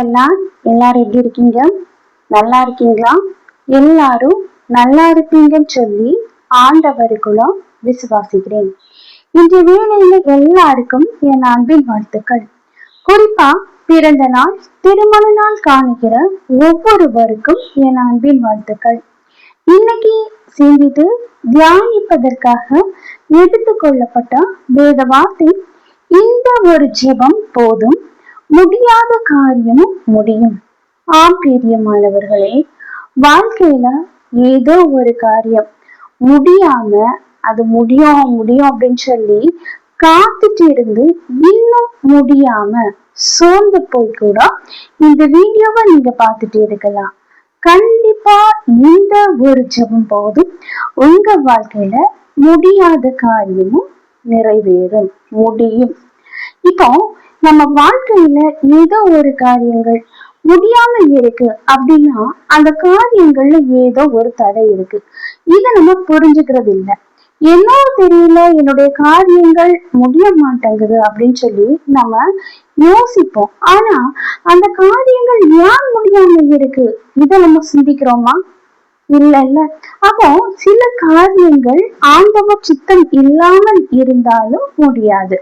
எல்லாம் எல்லாரும் எப்படி இருக்கீங்க? நல்லா இருக்கீங்களா? எல்லாரும் நல்லா இருப்பீங்கன்னு சொல்லி ஆண்டவருக்குள்ள விசுவாசிக்கிறேன். இன்று வேளையில எல்லாருக்கும் என் அன்பின் வாழ்த்துக்கள். குறிப்பா பிறந்த நாள், திருமண நாள் காணுகிற ஒவ்வொருவருக்கும் என் அன்பின் வாழ்த்துக்கள். இன்னைக்கு சிந்தித்து தியானிப்பதற்காக எடுத்துக்கொள்ளப்பட்ட வேத வார்த்தை, இந்த ஒரு ஜெபம் போதும், முடியாத காரியமும் முடியும். ஆம் பிரியமானவர்களே, வாழ்க்கையில ஏதோ ஒரு காரியம் முடியாம அது முடியும் முடியும் அப்படின்னு சொல்லி காத்துட்டு இருந்து இன்னும் முடியாம சோர்ந்து போய் கூட இந்த வீடியோவை நீங்க பார்த்துட்டு இருக்கலாம். கண்டிப்பா இந்த ஒரு ஜெபம் போதும் உங்க வாழ்க்கையில முடியாத காரியமும் நிறைவேறும், முடியும். இப்போ நம்ம வாழ்க்கையில ஏதோ ஒரு காரியங்கள் முடியாம இருக்கு அப்படின்னா அந்த காரியங்கள்ல ஏதோ ஒரு தடை இருக்கு. இத நம்ம புரிஞ்சுக்கிறது இல்லை. என்ன தெரியல, என்னுடைய காரியங்கள் முடிய மாட்டேங்குது அப்படின்னு சொல்லி நம்ம யோசிப்போம். ஆனா அந்த காரியங்கள் ஏன் முடியாம இருக்கு, இத நம்ம சிந்திக்கிறோமா? இல்ல இல்ல. அப்போ சில காரியங்கள் ஆண்டவர் சித்தம் இல்லாமல் இருந்தாலும் முடியாது.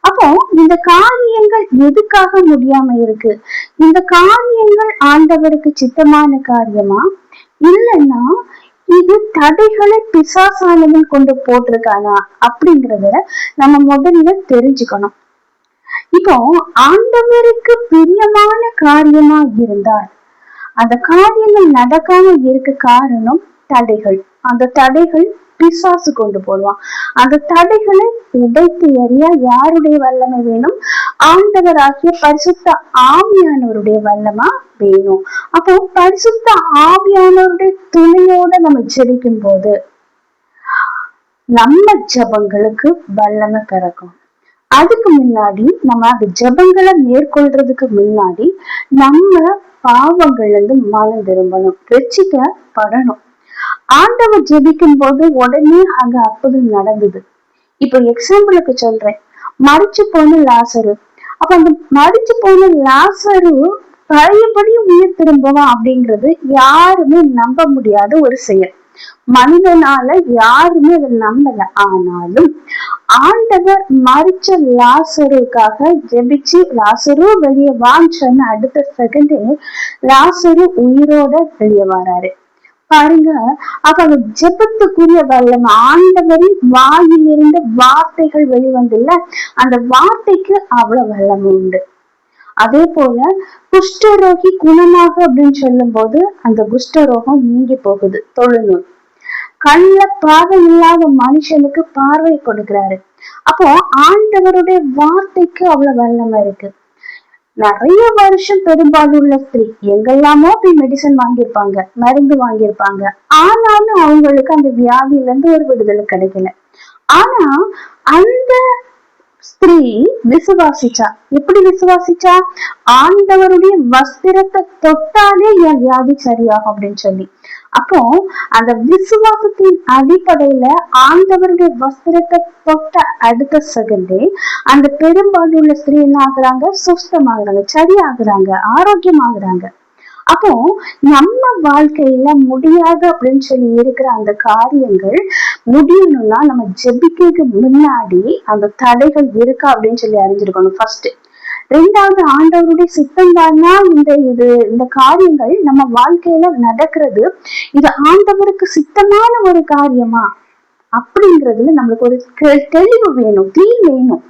அப்போ இந்த காரியங்கள் எதுக்காக முடியாம இருக்கு? இந்த காரியங்கள் ஆண்டவருக்கு சித்தமான காரியமா, இல்லைன்னா இது தடைகளை பிசாசானவன் கொண்டு போட்டிருக்கானா அப்படிங்கறத நம்ம முதல்ல தெரிஞ்சுக்கணும். இப்போ ஆண்டவருக்கு பிரியமான காரியமா இருந்தால் அந்த காரியங்கள் நடக்காம இருக்க காரணம் தடைகள். அந்த தடைகள் பிசாசு கொண்டு போடுவான். அந்த தடைகளை உடைத்து எறிய யாருடைய வல்லமை வேணும்? ஆண்டவராகிய பரிசுத்த ஆவியானவருடைய வல்லமா வேணும். அப்போ பரிசுத்த ஆவியானவருடைய துணையோட நம்ம ஜெபிக்கும் போது நம்ம ஜபங்களுக்கு வல்லமை பிறக்கும். அதுக்கு முன்னாடி நம்ம அந்த ஜபங்களை மேற்கொள்றதுக்கு முன்னாடி நம்ம பாவங்கள்ல இருந்து மனம் திரும்பணும், ரட்சிக்கப்படணும். ஆண்டவர் ஜெபிக்கும் போது உடனே அங்க அற்புதம் நடந்தது. இப்ப எக்ஸாம்பிளுக்கு சொல்றேன், மரிச்சு போன லாசரு. அப்ப அந்த மரிச்சு போன லாசரு பழையபடி உயிர் திரும்புவான் அப்படிங்கிறது யாருமே நம்ப முடியாத ஒரு செயல். மனிதனால யாருமே அதை நம்பல. ஆனாலும் ஆண்டவர் மரிச்ச லாசருக்காக ஜெபிச்சு லாசரு வெளியே வான்னு அடுத்த செகண்டே லாசரு உயிரோட வெளியே வராரு. பாருங்க, அப்ப அந்த ஜெபத்துக்குரிய வல்லமை, ஆண்டவரின் வாயிலிருந்து வார்த்தைகள் வெளிவந்துள்ள அந்த வார்த்தைக்கு அவ்வளவு வல்லமை உண்டு. அதே போல குஷ்டரோகி குணமாக அப்படின்னு சொல்லும் போது அந்த குஷ்டரோகம் நீங்கி போகுது. தொழுநூல் கண்ல பார்வை இல்லாத மனுஷனுக்கு பார்வை கொடுக்கிறாரு. அப்போ ஆண்டவருடைய வார்த்தைக்கு அவ்வளவு வல்லமை இருக்கு. நிறைய வருஷம் பெரும்பாலுள்ள ஸ்திரீ எங்கெல்லாமோ போய் மெடிசன் வாங்கியிருப்பாங்க, மருந்து வாங்கியிருப்பாங்க. ஆனாலும் அவங்களுக்கு அந்த வியாதியில இருந்து ஒரு விடுதலை கிடைக்கல. ஆனா அந்த ஸ்திரீ விசுவாசிச்சா. எப்படி விசுவாசிச்சா? ஆண்டவருடைய வஸ்திரத்தை தொட்டாலே என் வியாதி சரியாகும் அப்படின்னு சொல்லி. அப்போ அந்த விசுவாசத்தின் அடிப்படையில ஆண்டவருடைய வஸ்திரத்தை தொட்ட அடுத்த செகண்டே அந்த பெரும்பாலுள்ள ஸ்திரீ என்ன ஆகுறாங்க? சுஸ்தமாகறாங்க, சரியாகிறாங்க, ஆரோக்கியமாகறாங்க. அப்போ நம்ம வாழ்க்கையில முடியாது அப்படின்னு சொல்லி இருக்கிற அந்த காரியங்கள் முடியணும்னா நம்ம ஜெபிக்கிறதுக்கு முன்னாடி அந்த தடைகள் இருக்கா அப்படின்னு சொல்லி அறிஞ்சிருக்கணும் ஃபர்ஸ்ட். ரெண்டாவது, ஆண்டவருடைய சித்தம் தானா இந்த காரியங்கள் நம்ம வாழ்க்கையில நடக்கிறது, இது ஆண்டவருக்கு சித்தமான ஒரு காரியமா அப்படிங்கிறதுல நம்மளுக்கு ஒரு தெளிவு வேணும், தீர் வேணும்.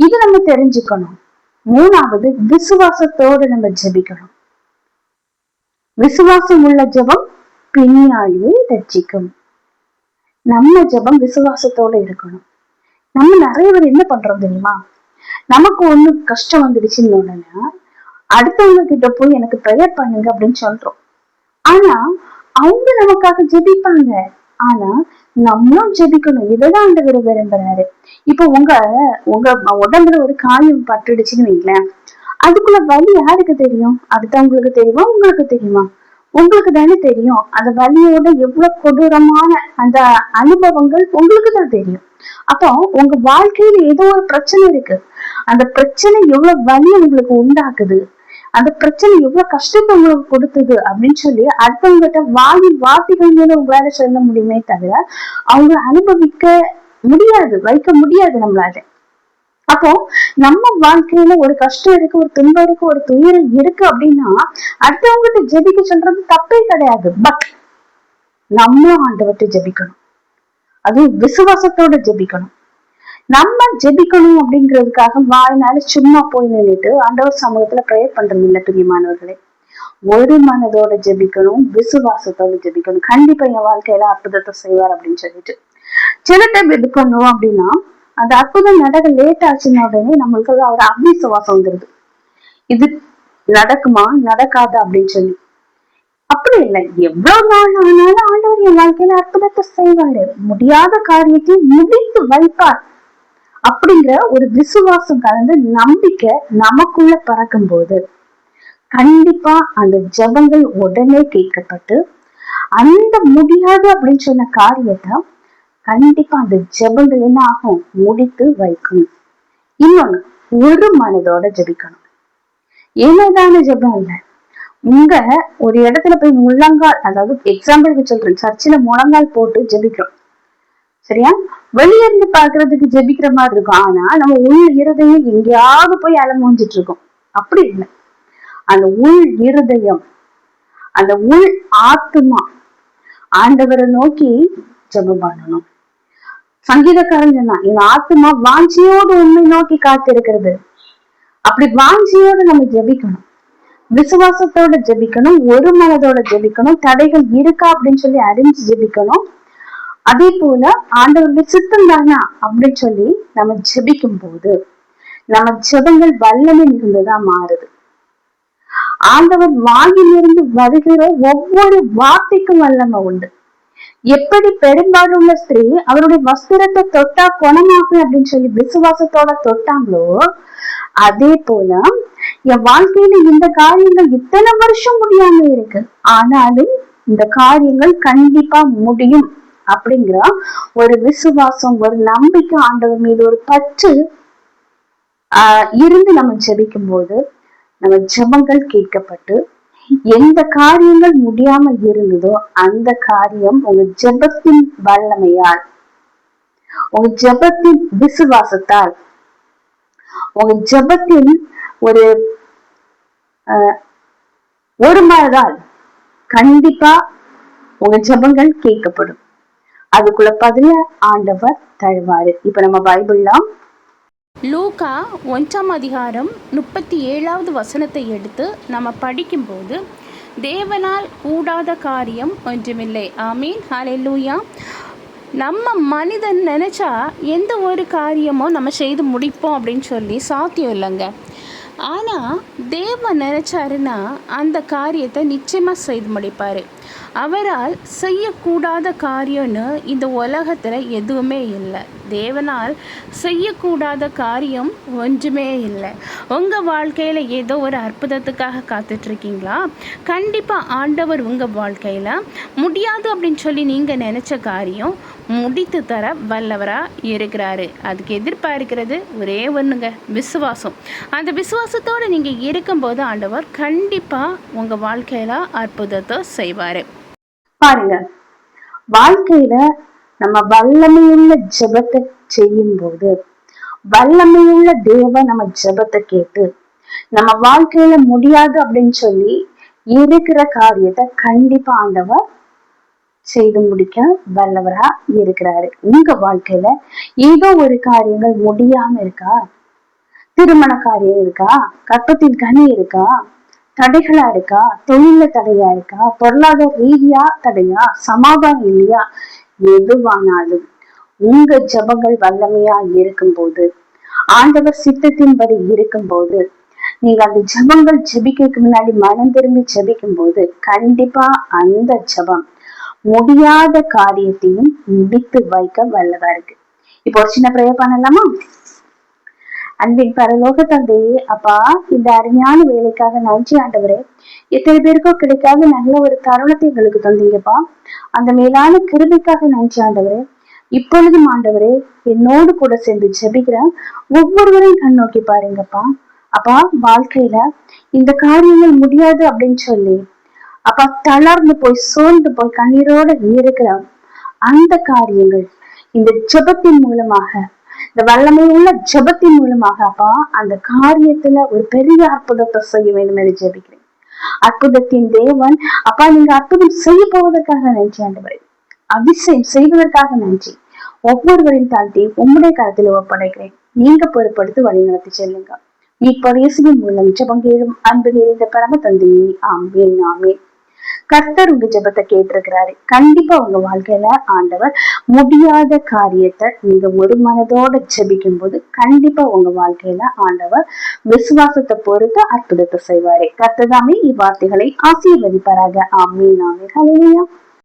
இது நம்ம தெரிஞ்சுக்கணும். மூணாவது, விசுவாசத்தோடு நம்ம ஜெபிக்கணும். விசுவாசம் உள்ள ஜெபம் பிணியாளியை ரட்சிக்கும். நம்ம ஜெபம் விசுவாசத்தோட இருக்கணும். நம்ம நிறைய பேர் என்ன பண்றோம் தெரியுமா? நமக்கு ஒண்ணு கஷ்டம் வந்துடுச்சுன்னு உடனே அடுத்தவங்க கிட்ட போய் எனக்கு ப்ரேயர் பண்ணுங்க அப்படின்னு சொல்றோம். ஆனா அவங்க நமக்காக ஜெபிப்பாங்க. ஆனா நம்மளும் ஜெபிக்கணும். இதுதான் ஆண்டவர் விரும்புறாரு. இப்போ உங்க உடம்புல ஒரு காயம் பட்டுடுச்சுன்னு வைங்களேன், அதுக்குள்ள வலி யாருக்கு தெரியும்? அடுத்தவங்களுக்கு தெரியுமா, உங்களுக்கு தெரியுமா? உங்களுக்கு தானே தெரியும். அந்த வலியோட எவ்வளவு கொடூரமான அந்த அனுபவங்கள் உங்களுக்கு தான் தெரியும். அப்போ உங்க வாழ்க்கையில ஏதோ ஒரு பிரச்சனை இருக்கு, அந்த பிரச்சனை எவ்வளவு வலி உங்களுக்கு உண்டாக்குது, அந்த பிரச்சனை எவ்வளவு கஷ்டத்தை உங்களுக்கு கொடுத்தது அப்படின்னு சொல்லி அடுத்தவங்கிட்ட வார்த்தைகள் மூலம் உங்களால சொல்ல முடியுமே தவிர அவங்க அனுபவிக்க முடியாது, வைக்க முடியாது நம்மளால. அப்போ நம்ம வாழ்க்கையில ஒரு கஷ்டம் இருக்கு, ஒரு துன்பம் இருக்கு, ஒரு துயரம் இருக்கு அப்படின்னா அடுத்தவங்கிட்ட ஜெபிக்க சொல்றது தப்பே கிடையாது. பட் நம்ம ஆண்டவர்கிட்ட ஜெபிக்கணும், அது விசுவாசத்தோட ஜெபிக்கணும். நம்ம ஜெபிக்கணும் அப்படிங்கிறதுக்காக வாய்னால சும்மா போய் நின்றுட்டு ஆண்டவர் சமூகத்துல ப்ரேயர் பண்றது இல்ல பிரியமானவர்களே. ஒரு மனதோட ஜெபிக்கணும், விசுவாசத்தோட ஜெபிக்கணும். கண்டிப்பா என் வாழ்க்கையில அற்புதத்தை செய்வார் அப்படின்னு சொல்லிட்டு சில டைம் இது பண்ணுவோம் அப்படின்னா அந்த அற்புதம் நடக்க லேட் ஆச்சுன்னா உடனே நம்மளுக்கு ஒரு அவிசுவாசம் வந்துருது, இது நடக்குமா நடக்காதா அப்படின்னு சொல்லி. அப்படி இல்லை, எவ்வளவு நாள் ஆனாலும் ஆண்டவர் என் வாழ்க்கையில அற்புதத்தை செய்வாரு, முடியாத காரியத்தை முடித்து வைப்பார் அப்படிங்கிற ஒரு விசுவாசம் கலந்து நம்பிக்கை நமக்குள்ள பறக்கும் போது கண்டிப்பா அந்த ஜெபங்கள் உடனே கேட்கப்பட்டு அந்த முடியாது அப்படின்னு சொன்ன காரியத்தை கண்டிப்பா அந்த ஜெபங்கள் என்ன ஆகும், முடித்து வைக்கும். இன்னொன்னு, ஒரு மனதோட ஜெபிக்கணும். ஏனோதான ஜெபம் இல்லை, உங்க ஒரு இடத்துல போய் முழங்கால், அதாவது எக்ஸாம்பிளுக்கு சொல்றேன், சர்ச்சில் முழங்கால் போட்டு ஜெபிக்கிறோம் சரியா, வெளியே இருந்து பாக்குறதுக்கு ஜெபிக்கிற மாதிரி இருக்கும். ஆனா நம்ம உள் இருதயம் எங்கேயாவது போய் அலமோஞ்சிட்டு இருக்கோம். அப்படி இல்லை, அந்த உள் இருதயம், அந்த உள் ஆத்மா ஆண்டவரை நோக்கி ஜெபம் பண்ணணும். சங்கீதக்காரன் சொன்னா, என் ஆத்மா வாஞ்சியோடு உண்மை நோக்கி காத்திருக்கிறது. அப்படி வாஞ்சியோடு நம்ம ஜெபிக்கணும், விசுவாசத்தோட ஜெபிக்கணும், ஒரு மனதோட ஜெபிக்கணும், தடைகள் இருக்கா அப்படின்னு சொல்லி அறிஞ்சு ஜெபிக்கணும். அதே போல ஆண்டவருடைய சித்தம் தானா அப்படின்னு சொல்லி நம்ம ஜெபிக்கும் போது நம்ம ஜெபங்கள் வல்லமை மிகுந்ததா மாறுது. ஆண்டவர் வாயிலிருந்து வருகிற ஒவ்வொரு வார்த்தைக்கும் வல்லமை உண்டு. எப்படி பெரும்பாலுள்ள ஸ்திரீ அவருடைய வஸ்திரத்தை தொட்டா குணமாகும் அப்படின்னு சொல்லி விசுவாசத்தோட தொட்டாங்களோ, அதே போல என் வாழ்க்கையில இந்த காரியங்கள் இத்தனை வருஷம் முடியாம இருக்கு, ஆனாலும் இந்த காரியங்கள் கண்டிப்பா முடியும் அப்படிங்கிற ஒரு விசுவாசம், ஒரு நம்பிக்கை, ஆண்டவர் மீது ஒரு பற்று இருந்து நம்ம ஜெபிக்கும் போது நம்ம ஜெபங்கள் கேட்கப்பட்டு எந்த காரியங்கள் முடியாம இருந்ததோ அந்த காரியம் உங்க ஜெபத்தின் வல்லமையால், உங்க ஜெபத்தின் விசுவாசத்தால், உங்க ஜெபத்தின் ஒரு மனதால் கண்டிப்பா உங்க ஜெபங்கள் கேட்கப்படும். அதுக்குள்ள பதில ஆண்டவர் தருவாரு. இப்ப நம்ம பைபிள்லாம் லூக்கா 1ஆம் அதிகாரம் 37வது வசனத்தை எடுத்து நம்ம படிக்கும்போது, தேவனால் கூடாத காரியம் ஒன்றுமில்லை. ஆமீன், ஹல்லேலூயா. நம்ம மனிதன் நினச்சா எந்த ஒரு காரியமோ நம்ம செய்து முடிப்போம் அப்படின்னு சொல்லி சாத்தியம் இல்லைங்க. ஆனால் தேவன் நினச்சாருன்னா அந்த காரியத்தை நிச்சயமாக செய்து முடிப்பார். அவரால் செய்யக்கூடாத காரியம்னு இந்த உலகத்தில் எதுவுமே இல்லை. தேவனால் செய்யக்கூடாத காரியம் ஒன்றுமே இல்லை. உங்கள் வாழ்க்கையில் ஏதோ ஒரு அற்புதத்துக்காக காத்துட்ருக்கீங்களா? கண்டிப்பாக ஆண்டவர் உங்கள் வாழ்க்கையில் முடியாது அப்படின்னு சொல்லி நீங்கள் நினச்ச காரியம் முடித்து தர வல்லவராக இருக்கிறாரு. அதுக்கு எதிர்பார்க்கிறது ஒரே ஒன்றுங்க, விசுவாசம். அந்த விசுவாசத்தோடு நீங்கள் இருக்கும்போது ஆண்டவர் கண்டிப்பாக உங்கள் வாழ்க்கையில் அற்புதத்தை செய்வார். பாருங்க, வாழ்க்கையில நம்ம வல்லமையுள்ள ஜெபத்தை செய்யும் போது வல்லமையுள்ள தேவன் நம்ம ஜெபத்தை கேட்டு நம்ம வாழ்க்கையில முடியாது அப்படின்னு சொல்லி இருக்கிற காரியத்தை கண்டிப்பா ஆண்டவர் செய்து முடிக்க வல்லவரா இருக்கிறாரு. உங்க வாழ்க்கையில ஏதோ ஒரு காரியங்கள் முடியாம இருக்கா? திருமண காரியம் இருக்கா? கற்பத்தின் கனி இருக்கா? தடைகளா இருக்கா? தொழில தடையா இருக்கா? பொருளாதார ரீதியா தடையா? சமாதானம் இல்லையா? எதுவானாலும் உங்க ஜெபங்கள் வல்லமையா இருக்கும் போது, ஆண்டவர் சித்தத்தின்படி இருக்கும் போது, நீங்க அந்த ஜெபங்கள் ஜெபிக்கிறதுக்கு முன்னாடி மனம் திரும்பி ஜெபிக்கும் போது கண்டிப்பா அந்த ஜெபம் முடியாத காரியத்தையும் முடித்து வைக்க வல்லதா இருக்கு. இப்போ ஒரு சின்ன ப்ரேயர் பண்ணலாமா? அன்பின் பரலோக தந்தையே, அப்பா, இந்த அருமையான வேலைக்காக நன்றி ஆண்டவரே. எத்தனை பேருக்கோ கிடைக்காத நல்ல ஒரு தருணத்தை எங்களுக்கு தந்தீங்கப்பா. அந்த மேலான கிருபைக்காக நன்றி ஆண்டவரே. இப்பொழுதும் ஆண்டவரே, என்னோடு கூட சேர்ந்து ஜெபிக்கிறேன் ஒவ்வொருவரையும் கண் நோக்கி பாருங்கப்பா. அப்ப வாழ்க்கையில இந்த காரியங்கள் முடியாது அப்படின்னு சொல்லி அப்ப தளர்ந்து போய் சோர்ந்து போய் கண்ணீரோட இருக்கிற அந்த காரியங்கள் இந்த ஜெபத்தின் மூலமாக, இந்த வல்லமை உள்ள ஜெபத்தின் மூலமாக அப்பா அந்த காரியத்துல ஒரு பெரிய அற்புதத்தை செய்ய வேண்டும் என்று ஜெபிக்கிறேன். அற்புதத்தின் தேவன் அப்பா, நீங்க அற்புதம் செய்ய போவதற்காக நன்றி ஆண்டவரே. அதிசயம் செய்வதற்காக நன்றி. ஒவ்வொருவரின் தாழ்த்தி உம்முடைய கருத்தில் ஒப்படைக்கிறேன். நீங்க பொறுப்படுத்தி வழி நடத்தி செல்லுங்க. மீட்பர் இயேசுவின் மூலம் ஜெபம் கேளும் அன்பு நிறைந்த பரம தந்தையே, ஆமென் ஆமென். கர்த்தர் உங்க ஜெபத்தை கேட்டிருக்கிறாரு. கண்டிப்பா உங்க வாழ்க்கையில ஆண்டவர் முடியாத காரியத்தை நீங்க ஒரு மனதோட ஜெபிக்கும் போது கண்டிப்பா உங்க வாழ்க்கையில ஆண்டவர் விசுவாசத்தை பொறுத்து அற்புதத்தை செய்வாரு. கர்த்தர் தாமே இவ்வார்த்தைகளை ஆசீர்வதிப்பாராக. ஆமென் ஆமென். ஹல்லேலூயா.